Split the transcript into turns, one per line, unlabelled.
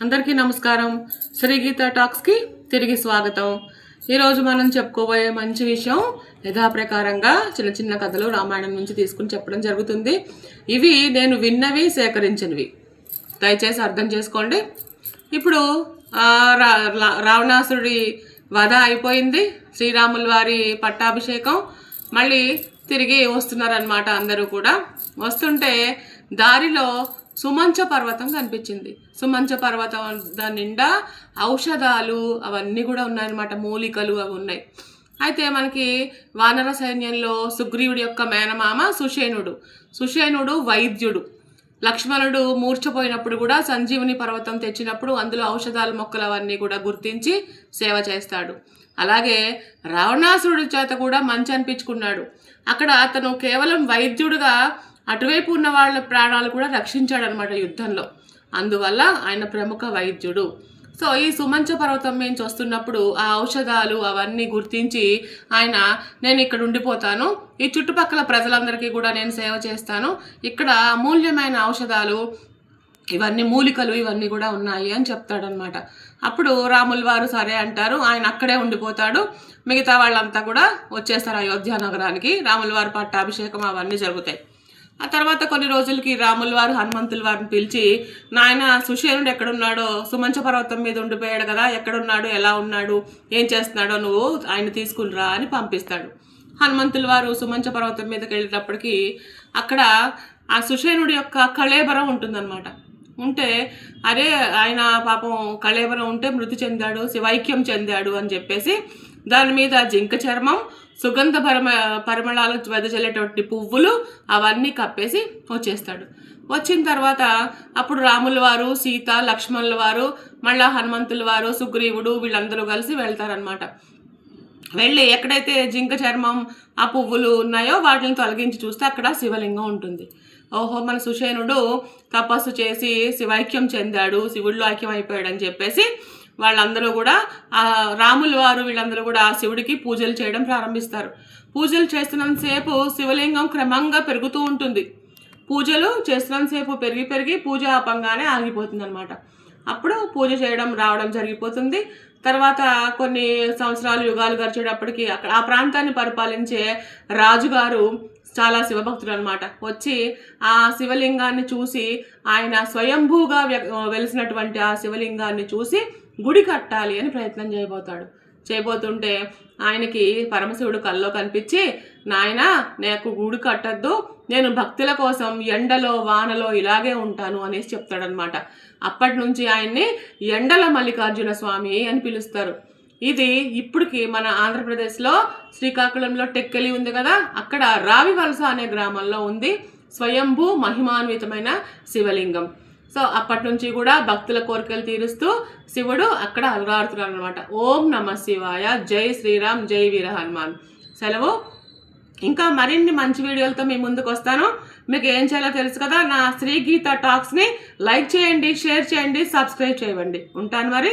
అందరికీ నమస్కారం. శ్రీ గీత టాక్స్కి తిరిగి స్వాగతం. ఈరోజు మనం చెప్పుకోబోయే మంచి విషయం యథాప్రకారంగా చిన్న చిన్న కథలు రామాయణం నుంచి తీసుకుని చెప్పడం జరుగుతుంది. ఇవి నేను విన్నవి, సేకరించినవి. దయచేసి అర్థం చేసుకోండి. ఇప్పుడు రావణాసురుడి వధ అయిపోయింది. శ్రీరాముల వారి పట్టాభిషేకం. మళ్ళీ తిరిగి వస్తున్నారనమాట. అందరూ కూడా వస్తుంటే దారిలో సుమంచ పర్వతం కనిపించింది. సుమంచ పర్వతం దాని నిండా ఔషధాలు అవన్నీ కూడా ఉన్నాయన్నమాట. మూలికలు అవి ఉన్నాయి. అయితే మనకి వానర సైన్యంలో సుగ్రీవుడి యొక్క మేనమామ సుషేనుడు వైద్యుడు. లక్ష్మణుడు మూర్ఛపోయినప్పుడు కూడా సంజీవుని పర్వతం తెచ్చినప్పుడు అందులో ఔషధాల మొక్కలు అవన్నీ కూడా గుర్తించి సేవ చేస్తాడు. అలాగే రావణాసురుడి చేత కూడా మంచి అనిపించుకున్నాడు. అక్కడ అతను కేవలం వైద్యుడుగా అటువైపు ఉన్న వాళ్ళ ప్రాణాలు కూడా రక్షించాడనమాట యుద్ధంలో. అందువల్ల ఆయన ప్రముఖ వైద్యుడు. సో ఈ సుమంచ పర్వతం నుంచి వస్తున్నప్పుడు ఆ ఔషధాలు అవన్నీ గుర్తించి ఆయన, నేను ఇక్కడ ఉండిపోతాను, ఈ చుట్టుపక్కల ప్రజలందరికీ కూడా నేను సేవ చేస్తాను, ఇక్కడ అమూల్యమైన ఔషధాలు ఇవన్నీ మూలికలు ఇవన్నీ కూడా ఉన్నాయి అని చెప్తాడనమాట. అప్పుడు రాముల వారు సరే అంటారు. ఆయన అక్కడే ఉండిపోతాడు. మిగతా వాళ్ళంతా కూడా వచ్చేస్తారు అయోధ్య నగరానికి. రాముల వారి పట్టాభిషేకం అవన్నీ జరుగుతాయి. ఆ తర్వాత కొన్ని రోజులకి రాముల వారు హనుమంతుల వారిని పిలిచి, నాయన సుషేనుడు ఎక్కడున్నాడో, సుమంచ పర్వతం మీద ఉండిపోయాడు కదా, ఎక్కడున్నాడు, ఎలా ఉన్నాడు, ఏం చేస్తున్నాడో నువ్వు ఆయన తీసుకునిరా అని పంపిస్తాడు. హనుమంతుల వారు సుమంచ పర్వతం మీదకి వెళ్ళేటప్పటికి అక్కడ ఆ సుషేనుడి యొక్క కళేబరం ఉంటుందన్నమాట. ఉంటే అరే ఆయన పాపం కళేబరం ఉంటే మృతి చెందాడు, శివైక్యం చెందాడు అని చెప్పేసి దాని మీద జింక చర్మం, సుగంధ పరిమళాలు వెదజల్లేటువంటి పువ్వులు అవన్నీ కప్పేసి వచ్చేస్తాడు. వచ్చిన తర్వాత అప్పుడు రాముల వారు, సీత, లక్ష్మణుల వారు, మళ్ళా హనుమంతుల వారు, సుగ్రీవుడు వీళ్ళందరూ కలిసి వెళ్తారనమాట. వెళ్ళి ఎక్కడైతే జింక చర్మం ఆ పువ్వులు ఉన్నాయో వాటిని తొలగించి చూస్తే అక్కడ శివలింగం ఉంటుంది. ఓహో, మన సుషేనుడు తపస్సు చేసి శివైక్యం చెందాడు, శివుడిలో ఐక్యం అయిపోయాడు అని చెప్పేసి వాళ్ళందరూ కూడా ఆ రాముల వారు వీళ్ళందరూ కూడా శివుడికి పూజలు చేయడం ప్రారంభిస్తారు. పూజలు చేస్తున్నంతసేపు శివలింగం క్రమంగా పెరుగుతూ ఉంటుంది. పూజలు చేస్తున్నంతసేపు పెరిగి పూజ ఆపంగానే ఆగిపోతుంది అనమాట. అప్పుడు పూజ చేయడం రావడం జరిగిపోతుంది. తర్వాత కొన్ని సంవత్సరాలు యుగాలు గడిచేటప్పటికి అక్కడ ఆ ప్రాంతాన్ని పరిపాలించే రాజుగారు చాలా శివభక్తులు అనమాట. వచ్చి ఆ శివలింగాన్ని చూసి ఆయన స్వయంభూగా వెలిసినటువంటి ఆ శివలింగాన్ని చూసి గుడి కట్టాలి అని ప్రయత్నం చేయబోతుంటే ఆయనకి పరమశివుడు కల్లో కనిపించి, నాయన నాకు గుడి కట్టద్దు, నేను భక్తుల కోసం ఎండలో వానలో ఇలాగే ఉంటాను అనేసి చెప్తాడనమాట. అప్పటి నుంచి ఆయన్ని ఎండల మల్లికార్జున స్వామి అని పిలుస్తారు. ఇది ఇప్పటికి మన ఆంధ్రప్రదేశ్లో శ్రీకాకుళంలో టెక్కలి ఉంది కదా, అక్కడ రావివలస అనే గ్రామంలో ఉంది స్వయంభూ మహిమాన్వితమైన శివలింగం. సో అప్పటి నుంచి కూడా భక్తుల కోరికలు తీరుస్తూ శివుడు అక్కడ అలరాడుతున్నాడు అనమాట. ఓం నమ శివాయ, జై శ్రీరామ్, జై వీర హనుమాన్. సెలవు. ఇంకా మరిన్ని మంచి వీడియోలతో మీ ముందుకు వస్తాను. మీకు ఏం చేయాలో తెలుసు కదా. నా శ్రీ గీత టాక్స్ని లైక్ చేయండి, షేర్ చేయండి, సబ్స్క్రైబ్ చేయండి. ఉంటాను మరి.